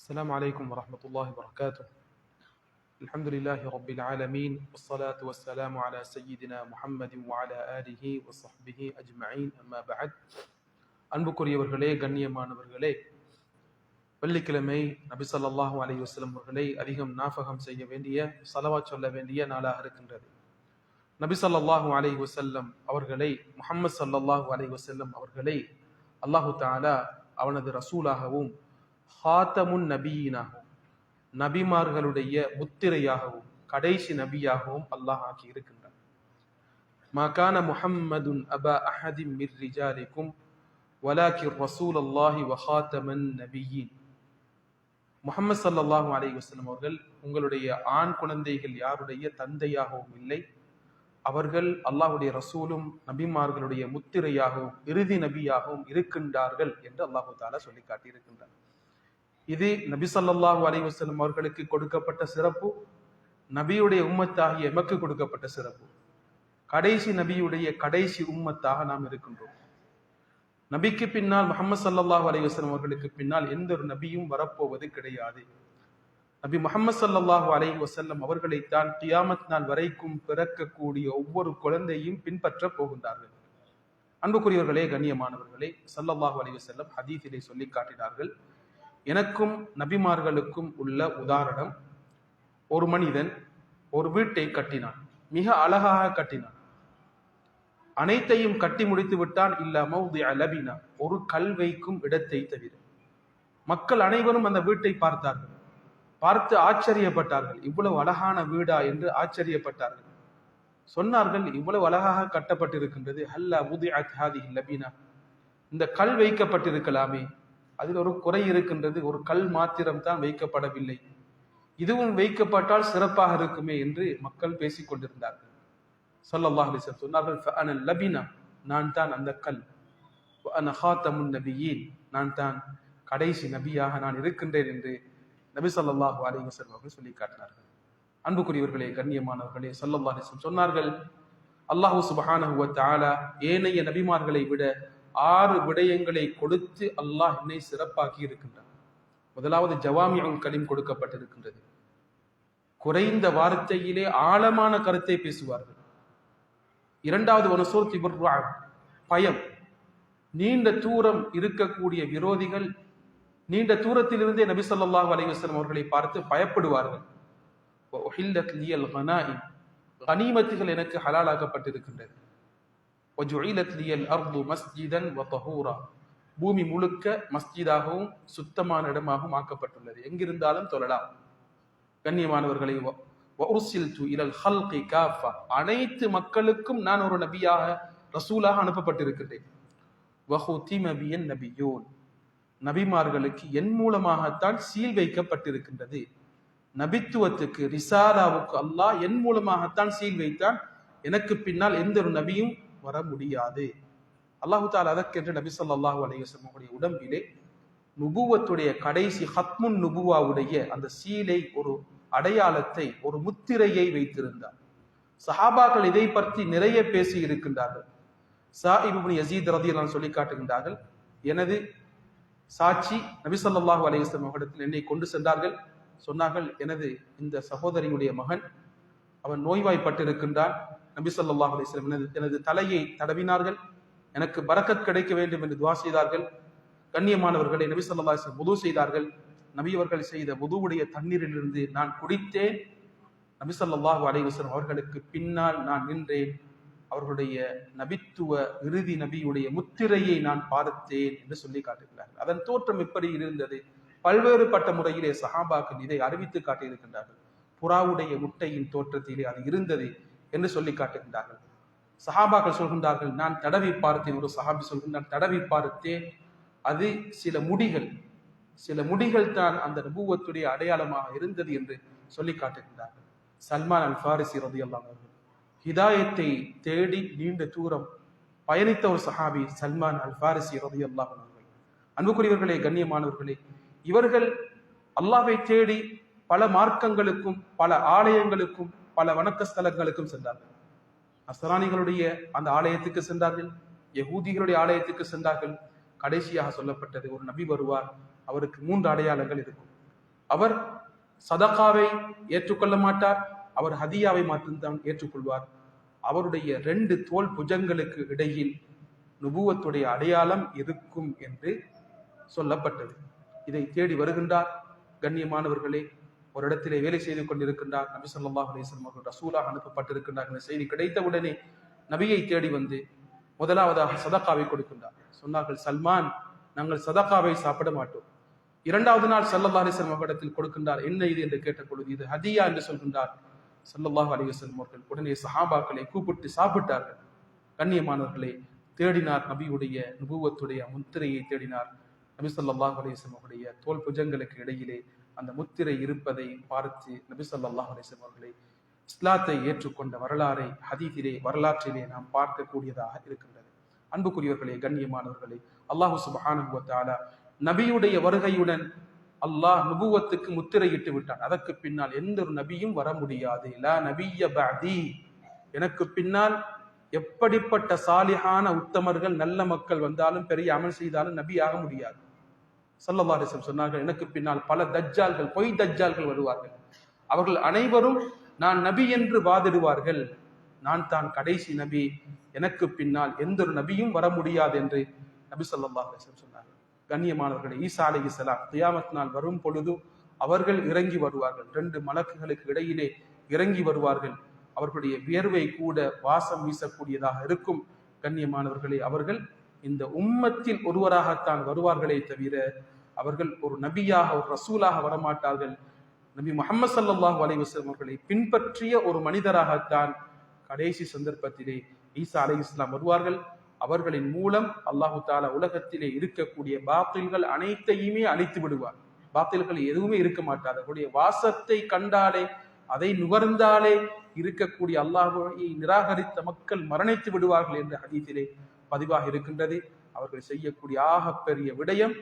السلام عليكم ورحمة الله وبركاته. الحمد لله رب العالمين والصلاة والسلام على سيدنا محمد وعلى آله وصحبه أجمعين أما بعد. அன்புக்குரியவர்களே, கண்ணியமானவர்களே, வெள்ளிக்கிழமை நபி ஸல்லல்லாஹு அலைஹி வஸல்லம் அவர்களை அதிகம் ஞாபகம் செய்ய வேண்டிய, ஸலவாத் சொல்ல வேண்டிய நாளாக இருக்கின்றது. நபி ஸல்லல்லாஹு அலைஹி வஸல்லம் அவர்களை, முஹம்மது ஸல்லல்லாஹு அலைஹி வஸல்லம் அவர்களை அல்லாஹு தஆலா அவனது ரசூலாகவும் ஹாத்தமுன் நபியினாகவும், நபிமார்களுடைய முத்திரையாகவும், கடைசி நபியாகவும் அல்லாஹ் ஆக்கி இருக்கின்றார். மகான முஹம்மதுன் அபா அஹதிம் மிர் ரிஜாலிக்கும் வலாக்கிர் ரசூலல்லாஹி வஹாத்தமன் நபியின். முஹம்மது ஸல்லல்லாஹு அலைஹி வஸல்லம் அவர்கள் உங்களுடைய ஆண் குழந்தைகள் யாருடைய தந்தையாகவும் இல்லை, அவர்கள் அல்லாஹ்வுடைய ரசூலும் நபிமார்களுடைய முத்திரையாகவும் இறுதி நபியாகவும் இருக்கின்றார்கள் என்று அல்லாஹு தஆலா சொல்லி காட்டியிருக்கின்றார். இது நபி ஸல்லல்லாஹு அலைஹி வஸல்லம் அவர்களுக்கு கொடுக்கப்பட்ட சிறப்பு, நபியுடைய உம்மத்தாகிய எமக்கு கொடுக்கப்பட்ட சிறப்பு. கடைசி நபியுடைய கடைசி உம்மத்தாக நாம் இருக்கின்றோம். நபிக்கு பின்னால், முஹம்மது ஸல்லல்லாஹு அலைஹி வஸல்லம் அவர்களுக்கு பின்னால் எந்த ஒரு நபியும் வரப்போவது கிடையாது. நபி முஹம்மது ஸல்லல்லாஹு அலைஹி வஸல்லம் அவர்களைத்தான் கியாமத் நாள் வரைக்கும் பிறக்கக்கூடிய ஒவ்வொரு குழந்தையும் பின்பற்ற போகின்றார்கள். அன்புக்குரியவர்களே, கண்ணியமானவர்களே, ஸல்லல்லாஹு அலைஹி வஸல்லம் ஹதீஸிலே சொல்லி காட்டினார்கள், எனக்கும் நபிமார்களுக்கும் உள்ள உதாரணம், ஒரு மனிதன் ஒரு வீட்டை கட்டினான், மிக அழகாக கட்டினான், அனைத்தையும் கட்டி முடித்து விட்டான், இல்ல மௌதிஅ லபினா, ஒரு கல் வைக்கும் இடத்தை தவிர. மக்கள் அனைவரும் அந்த வீட்டை பார்த்தார்கள், பார்த்து ஆச்சரியப்பட்டார்கள், இவ்வளவு அழகான வீடா என்று ஆச்சரியப்பட்டார்கள். சொன்னார்கள், இவ்வளவு அழகாக கட்டப்பட்டிருக்கின்றது, ஹல்லா உதிஅத் ஹாதிஹி லபினா, இந்த கல் வைக்கப்பட்டிருக்கலாமே, அதில் ஒரு குறை இருக்கின்றது, ஒரு கல் மாத்திரம் தான் வைக்கப்படவில்லை, இதுவும் வைக்கப்பட்டால் சிறப்பாக இருக்குமே என்று மக்கள் பேசிக் கொண்டிருந்தார்கள். ஸல்லல்லாஹு அலைஹி வஸல்லம் சொன்னார்கள், ஃபஅன லபினா, நான் தான் அந்த கல், வஅன ஹாத்தமுன் நபியீன், நான் தான் கடைசி நபியாக நான் இருக்கின்றேன் என்று நபி ஸல்லல்லாஹு அலைஹி வஸல்லம் அவர்கள் சொல்லி காட்டினார்கள். அன்புக்குரியவர்களே, கண்ணியமானவர்களே, ஸல்லல்லாஹு அலைஹி வஸல்லம் சொன்னார்கள், அல்லாஹ் சுப்ஹானஹு வ தஆலா ஏனைய நபிமார்களை விட 6 விடயங்களை கொடுத்து அல்லாஹ் என்னை சிறப்பாக்கி இருக்கின்றார். முதலாவது ஜவாமிஉல் கலீம் கொடுக்கப்பட்டிருக்கின்றது, குறைந்த வார்த்தையிலே ஆழமான கருத்தை பேசுவார்கள். இரண்டாவது வனசூர் திபுர்ரா, பயம், நீண்ட தூரம் இருக்கக்கூடிய விரோதிகள் நீண்ட தூரத்திலிருந்தே நபி ஸல்லல்லாஹு அலைஹி வஸல்லம் அவர்களை பார்த்து பயப்படுவார்கள். வஉஹில்லத் லியல் கனாயிம், கனிமத்துகள் எனக்கு ஹலாலாக்கப்பட்டிருக்கின்றது. வஜுஇலத் லியல் அர்து மஸ்ஜிதன் வதஹூரா, பூமி முழுக்க மஸ்ஜிதாகவும் சுத்தமான இடமாகவும் ஆக்கப்பட்டுள்ளது, எங்கிருந்தாலும் தொழலாம். கண்ணியமானவர்களை, வஉர்சில்து இலல் ஹல்கி காஃபா, அனைத்து மக்களுக்கும் நான் ஒரு நபியாக, ரசூலாக அனுப்பப்பட்டிருக்கிறேன். வஹுதிம பியன் நபியூன், நபிமார்களுக்கு என் மூலமாகத்தான் சீல் வைக்கப்பட்டிருக்கின்றது. நபித்துவத்துக்கு, ரிசாலாவுக்கு அல்லாஹ் என் மூலமாகத்தான் சீல் வைத்தான், எனக்கு பின்னால் எந்த ஒரு நபியும் வர முடியாது. அல்லாஹு தஆலா அதற்கென்று நபி ஸல்லல்லாஹு அலைஹி வஸல்லம் உடம்பிலே நுபுவத்துடைய கடைசி ஹத்முன் நுபுவாவுடைய அந்த சீலை, ஒரு அடையாளத்தை, ஒரு முத்திரையை வைத்திருந்தார். சஹாபாக்கள் இதை பற்றி நிறைய பேசி இருக்கின்றார்கள். ஸாயிப் இப்னு யஸீத் ரலியல்லாஹு அன்ஹு சொல்லி காட்டுகின்றார்கள், எனது சாட்சி நபி ஸல்லல்லாஹு அலைஹி வஸல்லம் அவர்களிடத்தில் என்னை கொண்டு சென்றார்கள். சொன்னார்கள், எனது இந்த சகோதரியுடைய மகன், அவன் நோய்வாய்ப்பட்டிருக்கின்றான். நபி ஸல்லல்லாஹு அலைஹி வஸல்லம் எனது தலையை தடவினார்கள், எனக்கு பரக்கத் கிடைக்க வேண்டும் என்று துஆ செய்தார்கள். கண்ணியமானவர்களை, நபி ஸல்லல்லாஹு அலைஹி வஸல்லம் வுது செய்தார்கள். நபி அவர்கள் செய்த வுதுவுடைய தண்ணீரிலிருந்து நான் குடித்தேன். நபி ஸல்லல்லாஹு அலைஹி வஸல்லம் அவர்களுக்கு பின்னால் நான் நின்றேன், அவர்களுடைய நபித்துவ இறுதி நபியுடைய முத்திரையை நான் பார்த்தேன் என்று சொல்லி காட்டுகிறார்கள். அதன் தோற்றம் எப்படி இருந்தது? பல்வேறுபட்ட முறையிலே சஹாபாக்கள் இதை அறிவித்து காட்டியிருக்கின்றார்கள். புறாவுடைய முட்டையின் தோற்றத்திலே அது இருந்தது என்று சொல்லி காட்டுகின்றார்கள். சஹாபாக்கள் சொல்கின்றார்கள், நான் தடவி பார்த்தேன். ஒரு சஹாபி சொல்கின்றான், தடவி பார்த்தேன், அது சில முடிகள் தான் அந்த நபுவத்துடைய அடையாளமாக இருந்தது என்று சொல்லி காட்டுகின்றார்கள். சல்மான் அல் ஃபாரிசி ரலியல்லாஹு அன்ஹு, ஹிதாயத்தை தேடி நீண்ட தூரம் பயணித்த ஒரு சஹாபி சல்மான் அல் ஃபாரிசி ரலியல்லாஹு அன்ஹு. அன்புக்குரியவர்களே, கண்ணியமானவர்களே, இவர்கள் அல்லாஹ்வை தேடி பல மார்க்கங்களுக்கும், பல ஆலயங்களுக்கும், பல வணக்க ஸ்தலங்களுக்கும் சென்றார்கள். நஸ்ரானிகளுடைய அந்த ஆலயத்துக்கு சென்றார்கள், யகூதிகளுடைய ஆலயத்துக்கு சென்றார்கள். கடைசியாக சொல்லப்பட்டது, ஒரு நபி வருவார், அவருக்கு 3 அடையாளங்கள் இருக்கும். அவர் சதகாவை ஏற்றுக்கொள்ள மாட்டார், அவர் ஹதியாவை மட்டும்தான் ஏற்றுக்கொள்வார். அவருடைய 2 தோல் புஜங்களுக்கு இடையில் நுபுவத்துடைய அடையாளம் இருக்கும் என்று சொல்லப்பட்டது. இதை தேடி வருகின்றார். கண்ணியமானவர்களே, ஒரு இடத்திலே வேலை செய்து கொண்டிருக்கின்றார். நபி ஸல்லல்லாஹு அலைஹி வஸல்லம் அவர்கள் ரசூலாக அனுப்பப்பட்டிருக்கின்றார் என்ற செய்தி கிடைத்தவுடனே நபியை தேடி வந்து முதலாவதாக சதகாவை கொடுக்கின்றார். சொன்னார்கள், சல்மான், நாங்கள் சதகாவை சாப்பிட மாட்டோம். 2வது நாள் ஸல்லல்லாஹு அலைஹி வஸல்லம் அவரிடத்தில் கொடுக்கின்றார். என்ன இது என்று கேட்ட பொழுது, இது ஹதியா என்று சொல்கின்றார் ஸல்லல்லாஹு அலைஹி வஸல்லம் அவர்கள். உடனே சஹாபாக்களை கூப்பிட்டு சாப்பிட்டார்கள். கண்ணியமானவர்களை தேடினார், நபியுடைய நுபுவத்துடைய முத்திரையை தேடினார். நபி ஸல்லல்லாஹு அலைஹி வஸல்லம் அவருடைய தோல் புஜங்களுக்கு இடையிலே அந்த முத்திரை இருப்பதை பார்த்து நபி ஸல்லல்லாஹு அலைஹி வஸல்லம் அவர்களை இஸ்லாத்தை ஏற்றுக்கொண்ட வரலாறை வரலாற்றிலே நாம் பார்க்கக்கூடியதாக இருக்கின்றது. அன்புக்குரியவர்களே, கண்ணியமானவர்களே, அல்லாஹு சுப்ஹானஹு வ தஆலா நபியுடைய வருகையுடன் அல்லாஹ் நுபுவத்துக்கு முத்திரையிட்டு விட்டான். அதற்கு பின்னால் எந்த ஒரு நபியும் வர முடியாது. லா நபிய்ய பஅதி, எனக்கு பின்னால் எப்படிப்பட்ட சாலிஹான உத்தமர்கள் நல்ல மக்கள் வந்தாலும் பெரிய அமல் செய்தாலும் நபி ஆக முடியாது. ஸல்லல்லாஹு அலைஹி வஸல்லம் சொன்னார்கள், எனக்கு பின்னால் பல தஜ்ஜால்கள், பொய் தஜ்ஜால்கள் வருவார்கள். அவர்கள் அனைவரும் நான் நபி என்று வாதிடுவார்கள். நான் தான் கடைசி நபி, எனக்கு பின்னால் எந்த ஒரு நபியும் வர முடியாது என்று நபி ஸல்லல்லாஹு அலைஹி வஸல்லம் சொன்னார்கள். கண்ணியமானவர்களே, ஈசா அலைஹிஸ்ஸலாம் கியாமத் நாள் வரும் பொழுது அவர்கள் இறங்கி வருவார்கள். 2 மலக்குகளுக்கு இடையிலே இறங்கி வருவார்கள். அவர்களுடைய வியர்வை கூட வாசம் வீசக்கூடியதாக இருக்கும். கண்ணியமானவர்களே, அவர்கள் இந்த உம்மத்தில் ஒருவராகத்தான் வருவார்களே தவிர அவர்கள் ஒரு நபியாக, ஒரு ரசூலாக வரமாட்டார்கள். நபி முஹம்மது ஸல்லல்லாஹு அலைஹி வஸல்லம் அவர்களை பின்பற்றிய ஒரு மனிதராகத்தான் கடைசி சந்தர்ப்பத்திலே ஈசா அலைஹிஸ்ஸலாம் வருவார்கள். அவர்களின் மூலம் அல்லாஹு தஆலா உலகத்திலே இருக்கக்கூடிய பாத்தில்கள் அனைத்தையுமே அழித்து விடுவார். பாத்தில்கள் எதுவுமே இருக்க மாட்டார். அவருடைய வாசத்தை கண்டாலே, அதை நுகர்ந்தாலே இருக்கக்கூடிய அல்லாஹ்வை நிராகரித்த மக்கள் மரணித்து விடுவார்கள் என்ற ஹதீஸிலே பதிவாக இருக்கின்றது. அவர்கள் செய்யக்கூடிய ஆகப்பெரிய விடயம்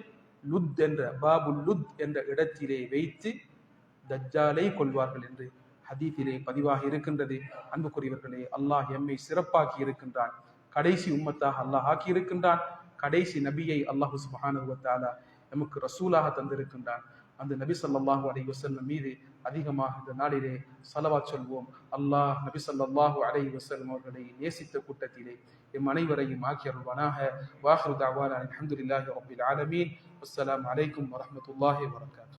லுத் என்ற பாபுல் லுத் என்ற இடத்திலே வைத்து தஜ்ஜாலை கொள்வார்கள் என்று ஹதீஸிலே பதிவாக இருக்கின்றது. அன்புக்குரியவர்களே, அல்லாஹ் எம்மை சிறப்பாக்கி இருக்கின்றான். கடைசி உம்மத்தாக அல்லாஹ் ஆக்கி இருக்கின்றான். கடைசி நபியை அல்லாஹ் சுப்ஹானஹு வ தஆலா நமக்கு ரசூலாக தந்திருக்கின்றான். அந்த நபி ஸல்லல்லாஹு அலைஹி வஸல்லம் மீது அதிகமாக இந்த நாளிலே ஸலவாத் சொல்வோம். அல்லாஹ் நபி ஸல்லல்லாஹு அலைஹி வஸல்லம் அவர்களை நேசித்த கூட்டத்திலே எம் அனைவரையும் ஆக்கி அருள்வானாக. வாஹிரு தஅவானா அல்ஹம்துலில்லாஹி ரப்பில் ஆலமீன். அஸ்ஸலாமு அலைக்கும் வரஹ்மத்துல்லாஹி வபரகாத்துஹு.